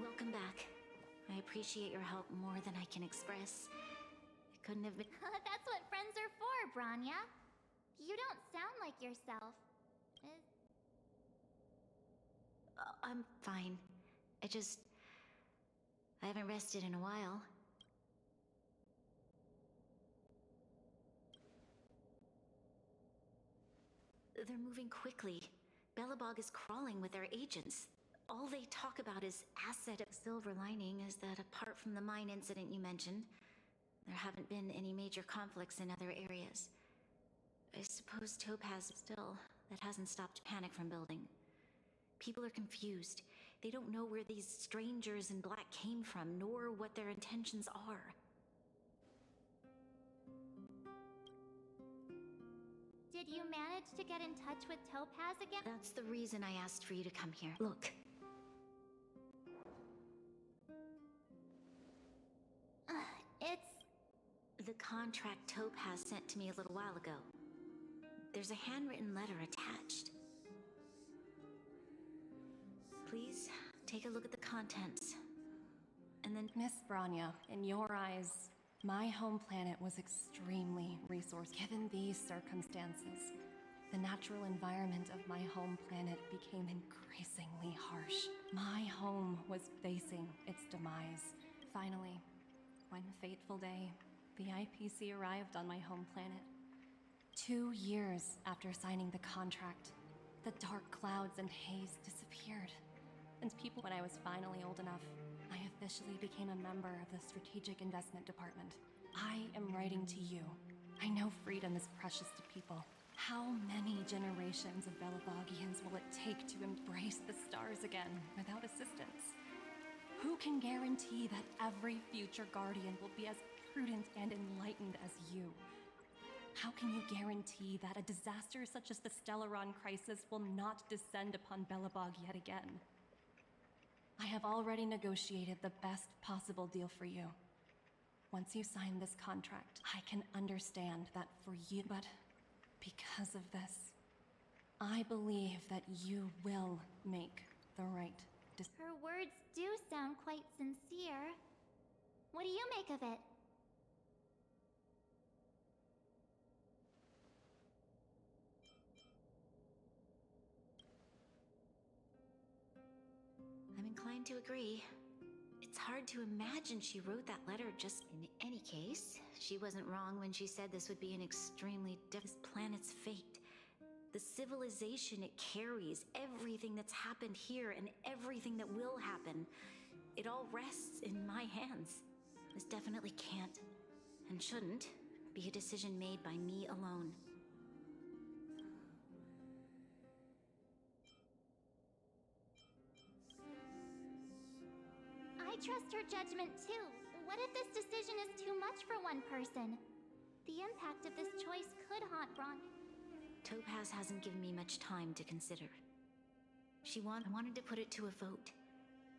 Welcome back. I appreciate your help more than I can express. It couldn't have been. That's what friends are for, Branya. You don't sound like yourself. I'm fine. I haven't rested in a while. They're moving quickly. Belobog is crawling with their agents. All they talk about is asset. Silver lining is that apart from the mine incident you mentioned, there haven't been any major conflicts in other areas. I suppose Topaz still, that hasn't stopped panic from building. People are confused. They don't know where these strangers in black came from, nor what their intentions are. Did you manage to get in touch with Topaz again? That's the reason I asked for you to come here. Look. It's... The contract Topaz sent to me a little while ago. There's a handwritten letter attached. Please, take a look at the contents. And then... Miss Branya, in your eyes, my home planet was extremely resource. Given these circumstances, the natural environment of my home planet became increasingly harsh. My home was facing its demise. Finally, one fateful day, the IPC arrived on my home planet. 2 years after signing the contract, the dark clouds and haze disappeared. And people, when I was finally old enough, I officially became a member of the Strategic Investment Department. I am writing to you. I know freedom is precious to people. How many generations of Belabogians will it take to embrace the stars again without assistance? Who can guarantee that every future Guardian will be as prudent and enlightened as you? How can you guarantee that a disaster such as the Stellaron crisis will not descend upon Belobog yet again? I have already negotiated the best possible deal for you. Once you sign this contract, I can understand that for you, but because of this, I believe that you will make the right decision. Her words do sound quite sincere. What do you make of it? I'm inclined to agree. It's hard to imagine she wrote that letter just in any case. She wasn't wrong when she said this would be an extremely this planet's fate. The civilization it carries, everything that's happened here and everything that will happen, it all rests in my hands. This definitely can't, and shouldn't, be a decision made by me alone. I trust her judgment too. What if this decision is too much for one person? The impact of this choice could haunt Bron. Topaz hasn't given me much time to consider. I wanted to put it to a vote,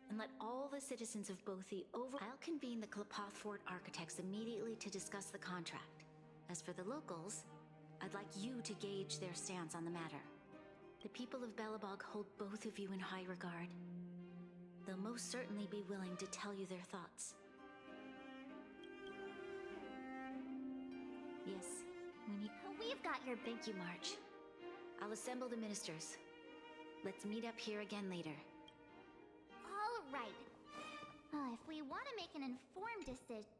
and let all the citizens of both I'll convene the Klapothfort architects immediately to discuss the contract. As for the locals, I'd like you to gauge their stance on the matter. The people of Belobog hold both of you in high regard. They'll most certainly be willing to tell you their thoughts. Yes, We've got your big... Thank you, March. I'll assemble the ministers. Let's meet up here again later. All right. If we want to make an informed decision...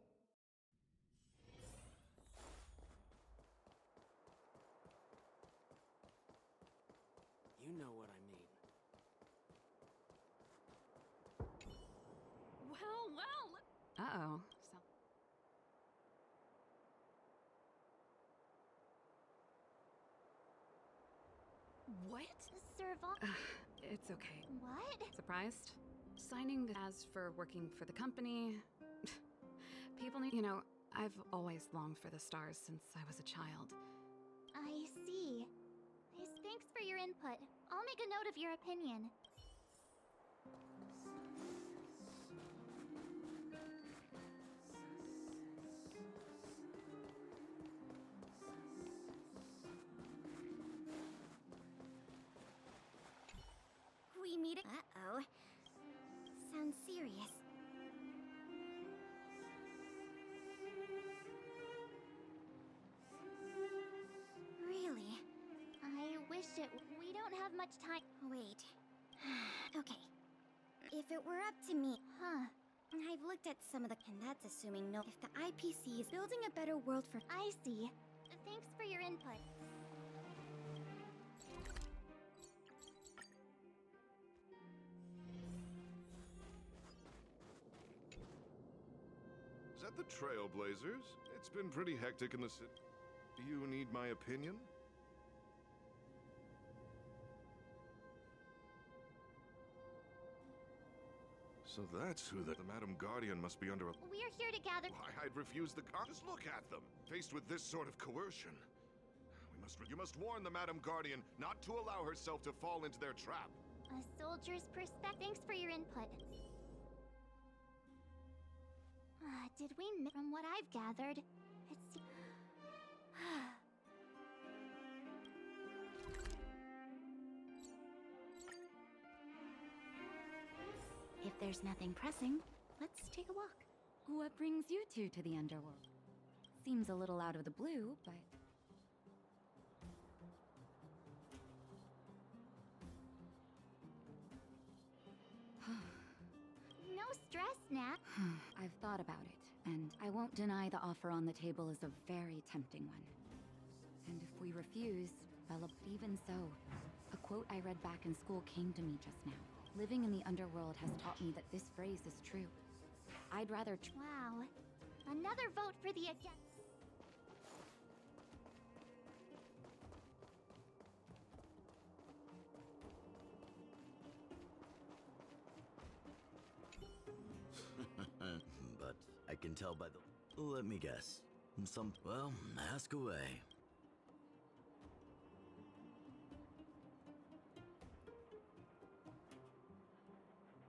You know what I mean. Well. Uh-oh. What? Serval... It's okay. What? Surprised? Signing as for working for the company... People need... You know, I've always longed for the stars since I was a child. I see. Thanks for your input. I'll make a note of your opinion. We meet... Uh-oh. Sounds serious. much time. Wait. Okay. If it were up to me, I've looked at some of the, and that's assuming no. If the IPC is building a better world for. I see. Thanks for your input. Is that the Trailblazers? It's been pretty hectic in the city. Do you need my opinion? So that's who the Madam Guardian must be under a... We're here to gather. Why, I'd refuse the Just look at them. Faced with this sort of coercion. You must warn the Madam Guardian not to allow herself to fall into their trap. A soldier's perspective. Thanks for your input. Did we from what I've gathered, it's... If there's nothing pressing, let's take a walk. What brings you two to the underworld? Seems a little out of the blue, but... No stress, Nat. I've thought about it, and I won't deny the offer on the table is a very tempting one. And if we refuse, well, even so, a quote I read back in school came to me just now. Living in the underworld has taught me that this phrase is true. I'd rather Wow. Another vote for the against. But I can tell by the... Let me guess. Well, ask away.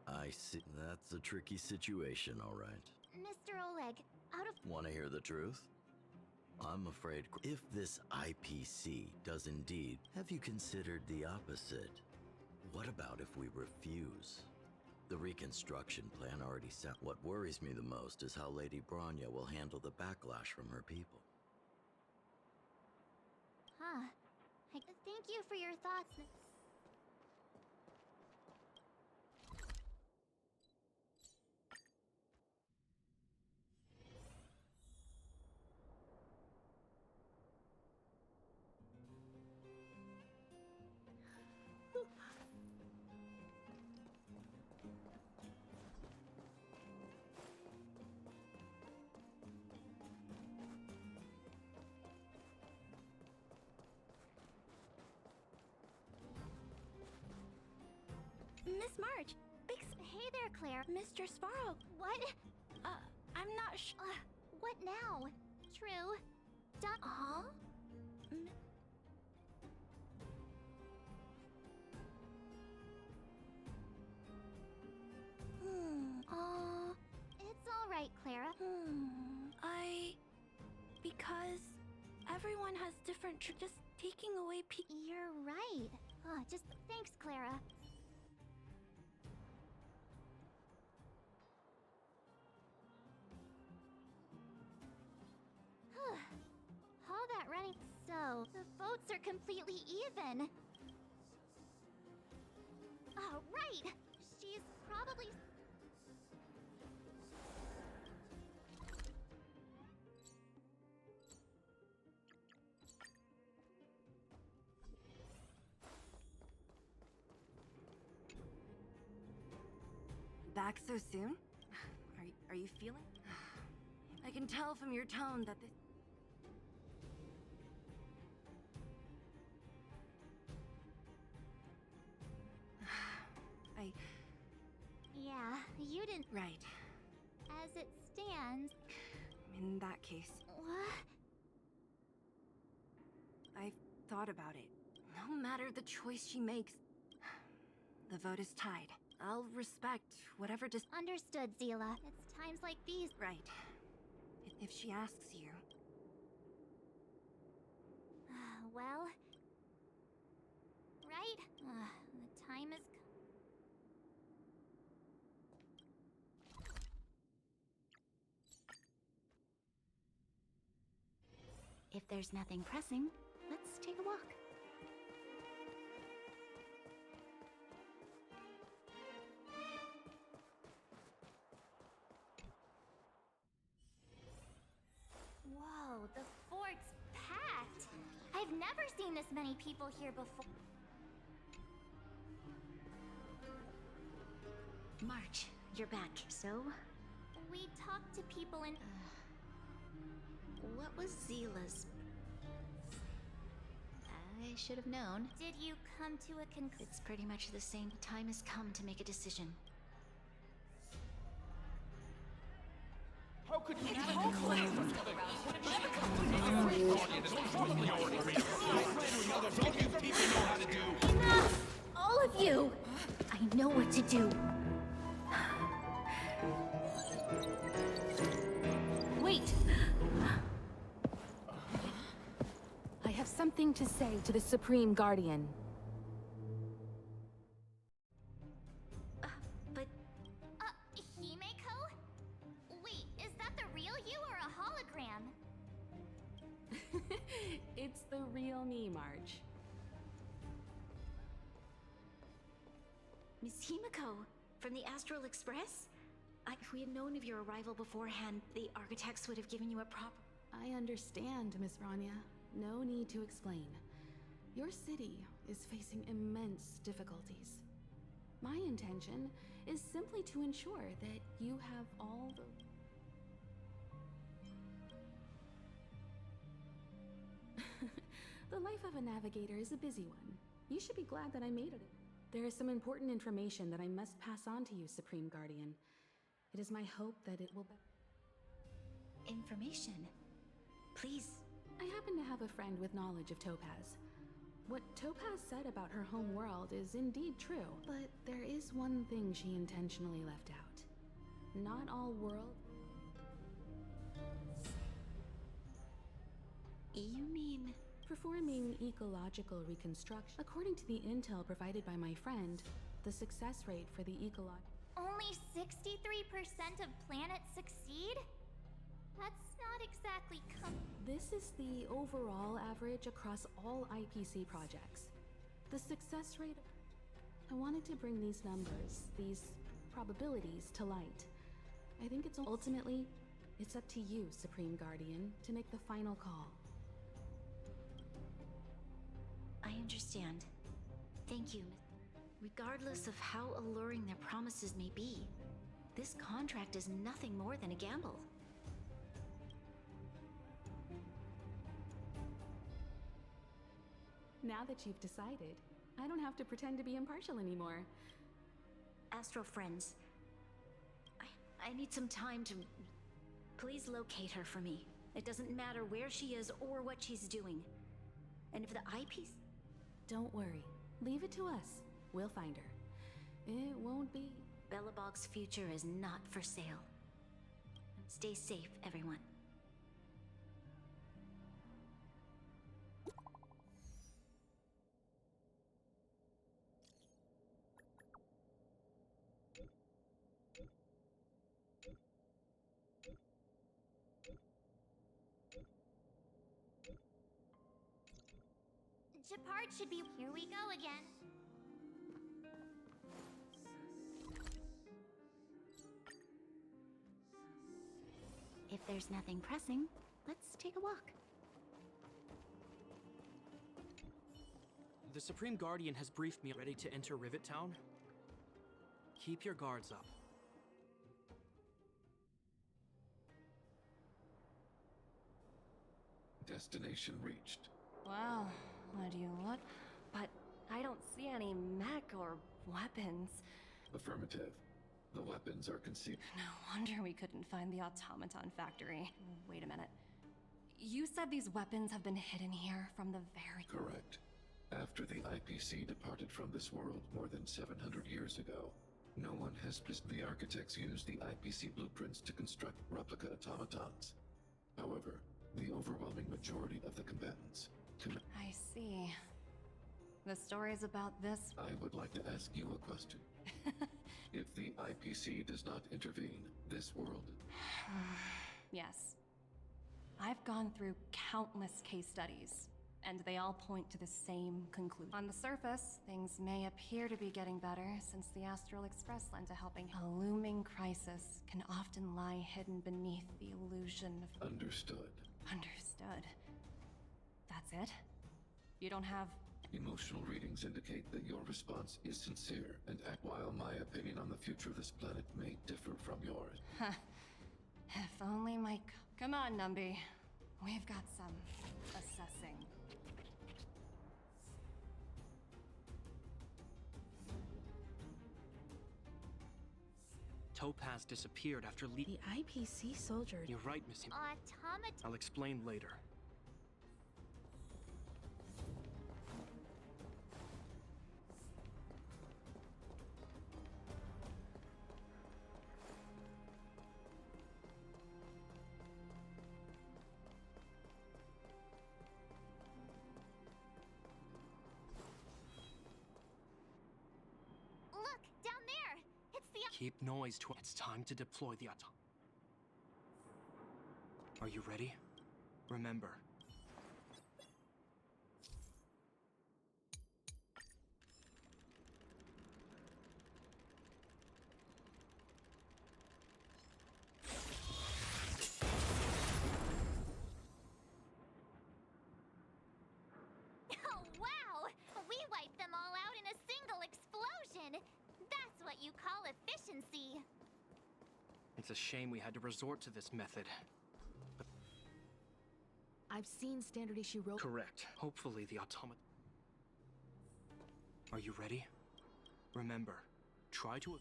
I see. That's a tricky situation, all right. Mr. Oleg, out of... Want to hear the truth? I'm afraid if this IPC does indeed, have you considered the opposite? What about if we refuse? The reconstruction plan already sent. What worries me the most is how Lady Bronya will handle the backlash from her people. Thank you for your thoughts. Miss March! Hey there, Claire. Mr. Sparrow! What? I'm not What now? True. Done. Huh? It's all right, Clara. Because everyone has different just taking away You're right. Just thanks, Clara. All that running. So, the votes are completely even. Oh, right! She's probably... Back so soon? Are you feeling? I can tell from your tone that this... Yeah, you didn't... Right. As it stands... In that case, What? I've thought about it. No matter the choice she makes, the vote is tied. I'll respect whatever Understood, Zila. It's times like these... Right. If she asks you. Well... Right? The time is... If there's nothing pressing, let's take a walk. this many people here before. March, you're back. So, We talked to people in. what was Zila's? I should have known. Did you come to a conclusion? It's pretty much the same. Time has come to make a decision. How could you Enough! All of you! I know what to do. Wait! I have something to say to the Supreme Guardian. But Himeko? Wait, is that the real you or a hologram? It's the real me, March. Miss Himiko, from the Astral Express? If we had known of your arrival beforehand, the architects would have given you a proper... I understand, Miss Rania. No need to explain. Your city is facing immense difficulties. My intention is simply to ensure that you have all the... The life of a navigator is a busy one. You should be glad that I made it. There is some important information that I must pass on to you, Supreme Guardian. It is my hope that it will... Information. Please. I happen to have a friend with knowledge of Topaz. What Topaz said about her home world is indeed true, but there is one thing she intentionally left out. Not all world... You mean... Performing ecological reconstruction. According to the intel provided by my friend, the success rate for the Only 63% of planets succeed? That's not exactly This is the overall average across all IPC projects. The success rate... I wanted to bring these numbers, these probabilities to light. I think it's ultimately, it's up to you, Supreme Guardian, to make the final call. I understand. Thank you. Regardless of how alluring their promises may be, this contract is nothing more than a gamble. Now that you've decided, I don't have to pretend to be impartial anymore. Astral friends, I need some time to... Please locate her for me. It doesn't matter where she is or what she's doing. And if the eyepiece... Don't worry. Leave it to us. We'll find her. It won't be... Belobog's future is not for sale. Stay safe, everyone. Shepard should be. Here we go again. If there's nothing pressing, let's take a walk. The Supreme Guardian has briefed me. Ready to enter Rivet Town? Keep your guards up. Destination reached. Wow, would you look? But I don't see any mech or weapons. Affirmative. The weapons are concealed. No wonder we couldn't find the automaton factory. Wait a minute. You said these weapons have been hidden here from the very... Correct. After the IPC departed from this world more than 700 years ago, no one has... The architects used the IPC blueprints to construct replica automatons. However, the overwhelming majority of the combatants... I see. The stories about this... I would like to ask you a question. If the IPC does not intervene, this world... Yes. I've gone through countless case studies, and they all point to the same conclusion. On the surface, things may appear to be getting better since the Astral Express lent a helping. A looming crisis can often lie hidden beneath the illusion of... Understood. Understood. That's it? You don't have... Emotional readings indicate that your response is sincere and act. While my opinion on the future of this planet may differ from yours. If only my... Come on, Numby. We've got some assessing. Topaz disappeared after The IPC soldiers. You're right, Miss Him. I'll explain later. Look, down there! It's the... Keep noise to... It's time to deploy the auto... Are you ready? Remember. Oh, wow! We wiped them all out in a single explosion! That's what you call efficiency! It's a shame we had to resort to this method. But I've seen standard issue robots. correct. Hopefully the automaton... Are you ready? Remember, try to...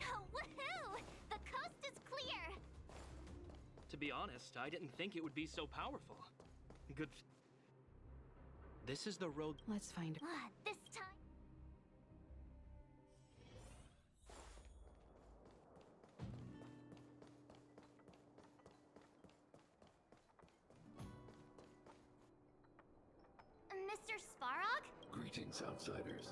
Oh, woohoo! The coast is clear! To be honest, I didn't think it would be so powerful. Good... This is the road... Let's find her. This time... Mr. Svarog? Greetings, outsiders.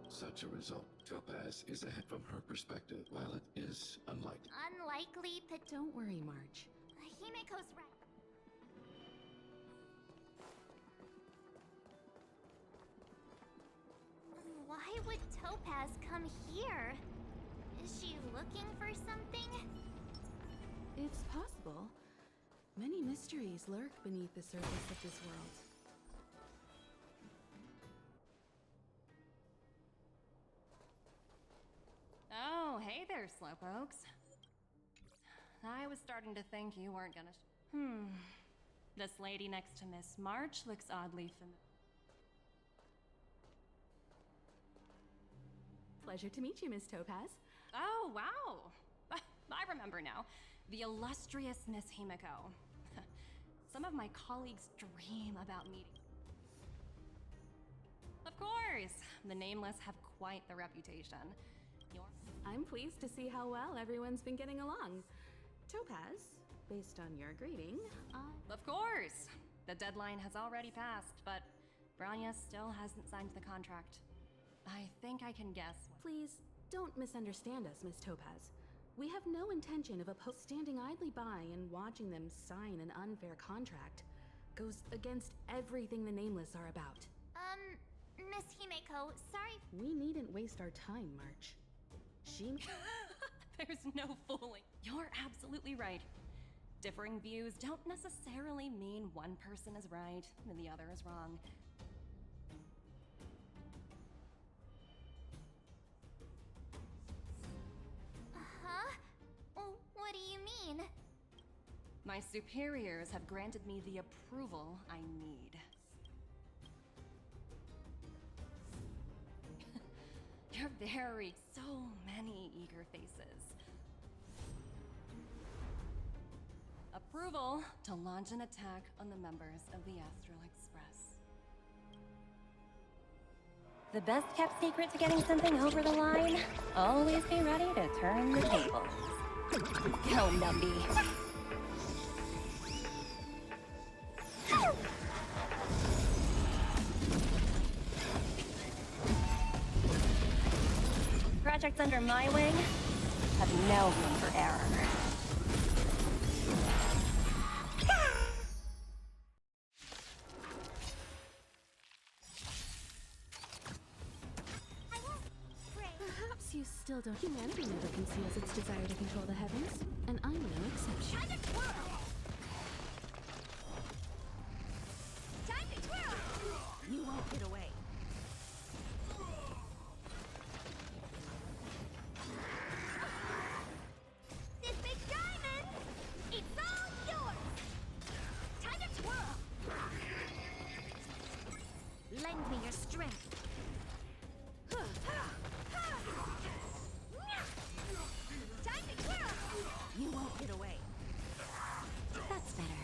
Such a result, Topaz is ahead from her perspective, while it is unlikely. Unlikely Don't worry, March. Himiko's right. Why would Topaz come here? Is she looking for something? It's possible. Many mysteries lurk beneath the surface of this world. Oh, hey there, Slowpokes. I was starting to think you weren't gonna... This lady next to Miss March looks oddly familiar. Pleasure to meet you, Miss Topaz. Oh, wow! I remember now. The illustrious Miss Himiko. Some of my colleagues dream about meeting. Of course! The Nameless have quite the reputation. I'm pleased to see how well everyone's been getting along. Topaz, based on your greeting, Of course! The deadline has already passed, but Branya still hasn't signed the contract. I think I can guess. Please, don't misunderstand us, Miss Topaz. We have no intention of standing idly by and watching them sign an unfair contract. Goes against everything the Nameless are about. Miss Himiko, sorry. We needn't waste our time, March. There's no fooling. You're absolutely right. Differing views don't necessarily mean one person is right and the other is wrong. Huh? What do you mean? My superiors have granted me the approval I need. You're so many eager faces. Approval to launch an attack on the members of the Astral Express. The best kept secret to getting something over the line? Always be ready to turn the tables. Go, Numby. projects under my wing have no room for error. Perhaps you still don't. Humanity never conceals its desire to control the heavens, and I'm no exception. Time to twirl! Time to twirl! You won't get away. This big diamond! It's all yours! Time to twirl! Lend me your strength. Time to twirl! You won't get away. That's better.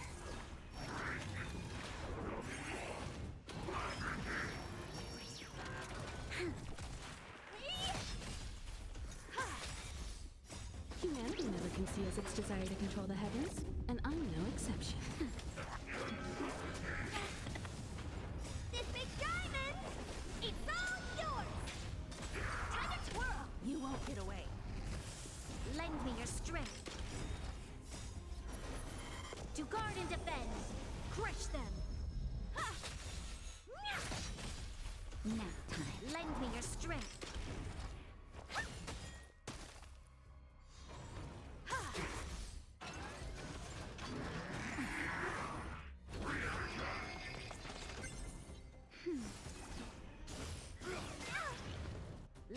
Humanity never conceals its desire to control the heavens, and I'm no exception. This big diamond! It's all yours! Time to twirl! You won't get away. Lend me your strength. To guard and defend. Crush them. Now time. Lend me your strength.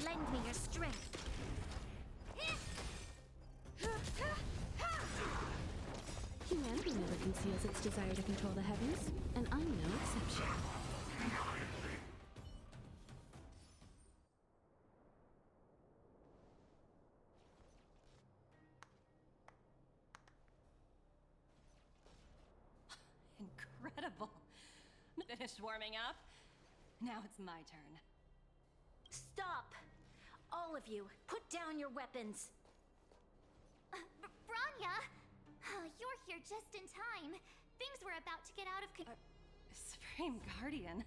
Lend me your strength. Humanity never conceals its desire to control the heavens, and I'm no exception. Incredible. Finished warming up. Now it's my turn. Stop! All of you, put down your weapons. Branya! You're here just in time. Things were about to get out of control. Supreme Guardian.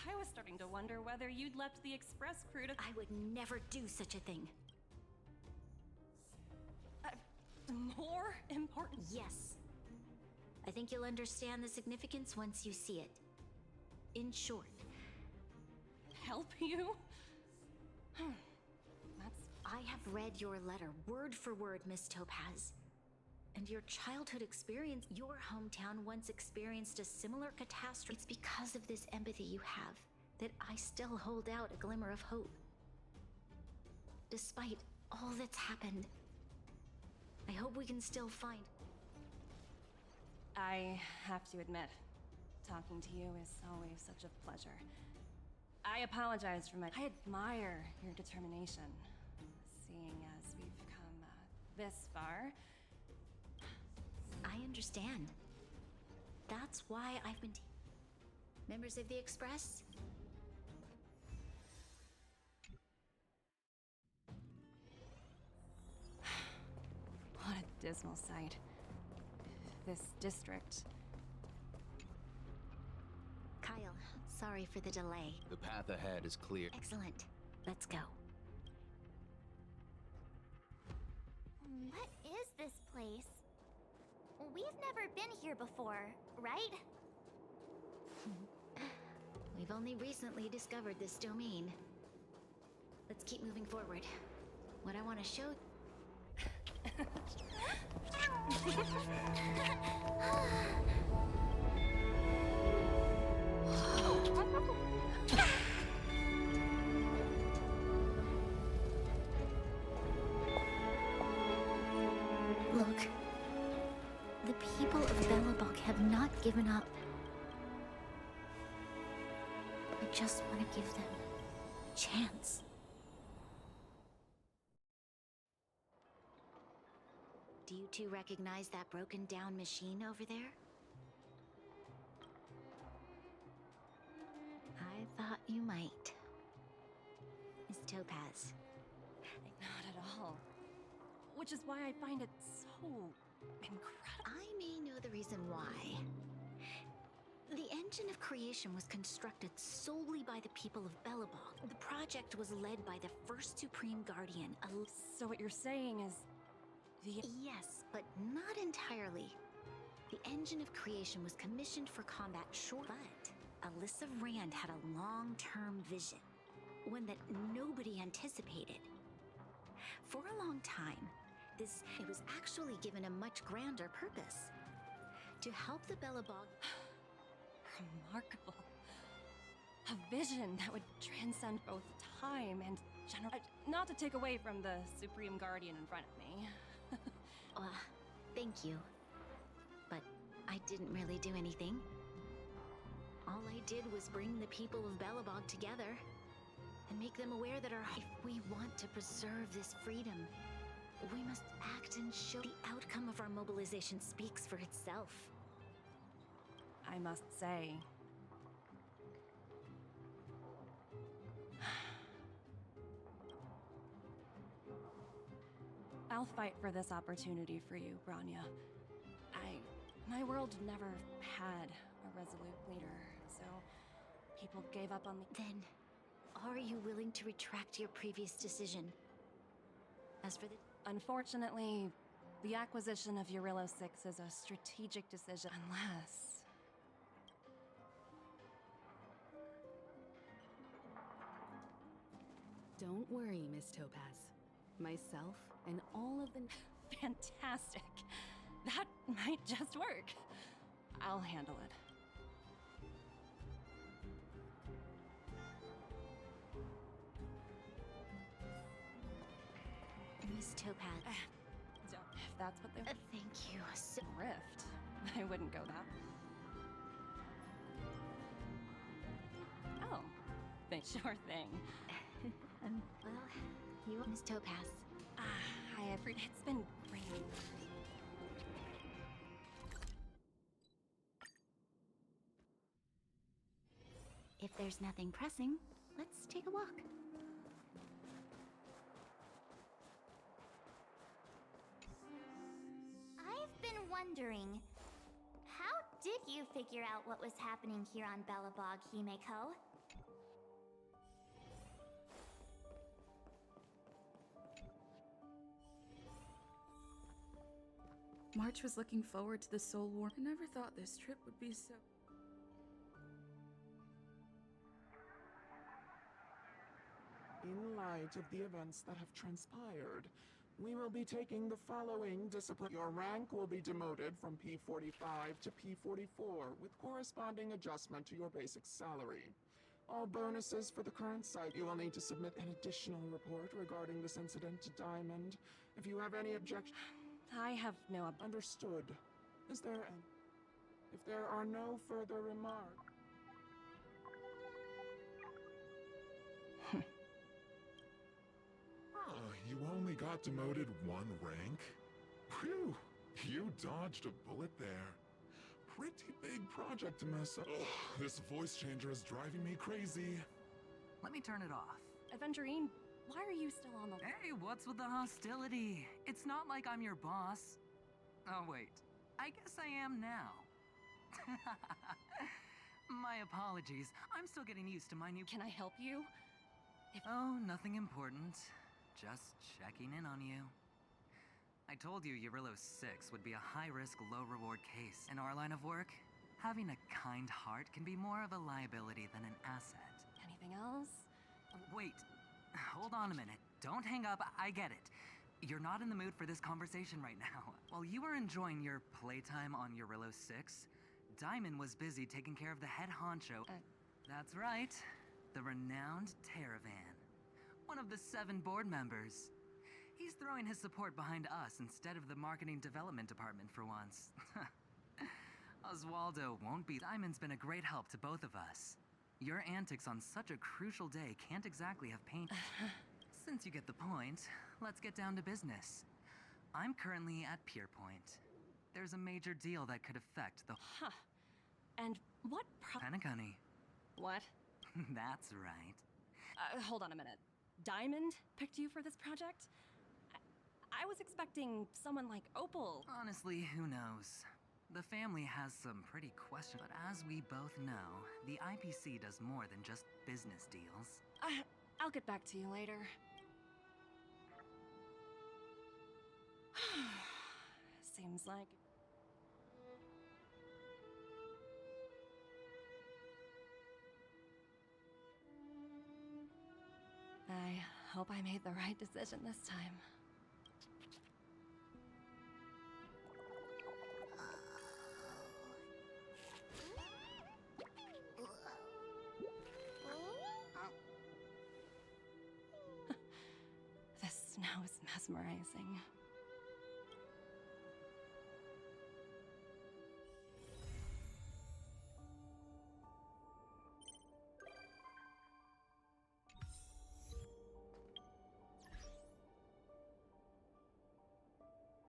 I was starting to wonder whether you'd left the express crew to... I would never do such a thing. More important? Yes. I think you'll understand the significance once you see it. In short, Help you? That's... I have read your letter word for word, Miss Topaz. And your childhood experience, your hometown once experienced a similar catastrophe. It's because of this empathy you have that I still hold out a glimmer of hope. Despite all that's happened, I hope we can still find... I have to admit, talking to you is always such a pleasure. I apologize for my... I admire your determination, seeing as we've come this far. I understand. That's why I've been... Members of the Express? What a dismal sight. This district. Kyle, sorry for the delay. The path ahead is clear. Excellent. Let's go. What is this place? We've never been here before, right? We've only recently discovered this domain. Let's keep moving forward. What I want to show... Look. The people of Belobog have not given up. I just want to give them a chance. Do you two recognize that broken down machine over there? I thought you might. Miss Topaz. Not at all. Which is why I find it so incredible. I may know the reason why. The engine of creation was constructed solely by the people of Belobog. The project was led by the first Supreme Guardian, So what you're saying is the Yes, but not entirely. The engine of creation was commissioned for combat but Alyssa Rand had a long-term vision, one that nobody anticipated. For a long time, it was actually given a much grander purpose. To help the Belobog... remarkable. A vision that would transcend both time and not to take away from the Supreme Guardian in front of me. Thank you. But I didn't really do anything. All I did was bring the people of Belobog together and make them aware that if we want to preserve this freedom, we must act and show. The outcome of our mobilization speaks for itself. I must say, I'll fight for this opportunity for you, Branya. My world never had a resolute leader, so people gave up on me. Then, are you willing to retract your previous decision? As for the... Unfortunately, the acquisition of Urillo 6 is a strategic decision, unless... Don't worry, Miss Topaz. Myself and all of the... Fantastic. That might just work. I'll handle it. Miss Topaz. Don't, if that's what they... Thank you so... Rift. I wouldn't go that. Oh. Sure thing. Well, you... Miss Topaz. It's been great. If there's nothing pressing, let's take a walk. I've been wondering, how did you figure out what was happening here on Belobog, Himeko? March was looking forward to the Soul War. I never thought this trip would be so... In light of the events that have transpired, we will be taking the following discipline. Your rank will be demoted from P45 to P44, with corresponding adjustment to your basic salary. All bonuses for the current site. You will need to submit an additional report regarding this incident to Diamond. If you have any objections... I have no... Understood. Is there an... If there are no further remarks... You only got demoted one rank? Phew, you dodged a bullet there. Pretty big project to mess up. Ugh, this voice changer is driving me crazy. Let me turn it off. Aventurine, why are you still on the... Hey, what's with the hostility? It's not like I'm your boss. Oh, wait. I guess I am now. My apologies. I'm still getting used to my new... Can I help you? Oh, nothing important. Just checking in on you. I told you Urillo 6 would be a high-risk, low-reward case. In our line of work, having a kind heart can be more of a liability than an asset. Anything else? Wait. Hold on a minute. Don't hang up. I get it. You're not in the mood for this conversation right now. While you were enjoying your playtime on Urillo 6, Diamond was busy taking care of the head honcho. That's right. The renowned Teravan. One of the 7 board members. He's throwing his support behind us instead of the marketing development department for once. Oswaldo won't be. Diamond's been a great help to both of us. Your antics on such a crucial day can't exactly have pained. Since you get the point, let's get down to business. I'm currently at Pierpoint. There's a major deal that could affect the... Huh. And what Panic, honey. What? That's right. Hold on a minute. Diamond picked you for this project? I was expecting someone like Opal. Honestly, who knows? The family has some pretty questions, but as we both know, the IPC does more than just business deals. I'll get back to you later. Seems like... I hope I made the right decision this time. This snow is mesmerizing.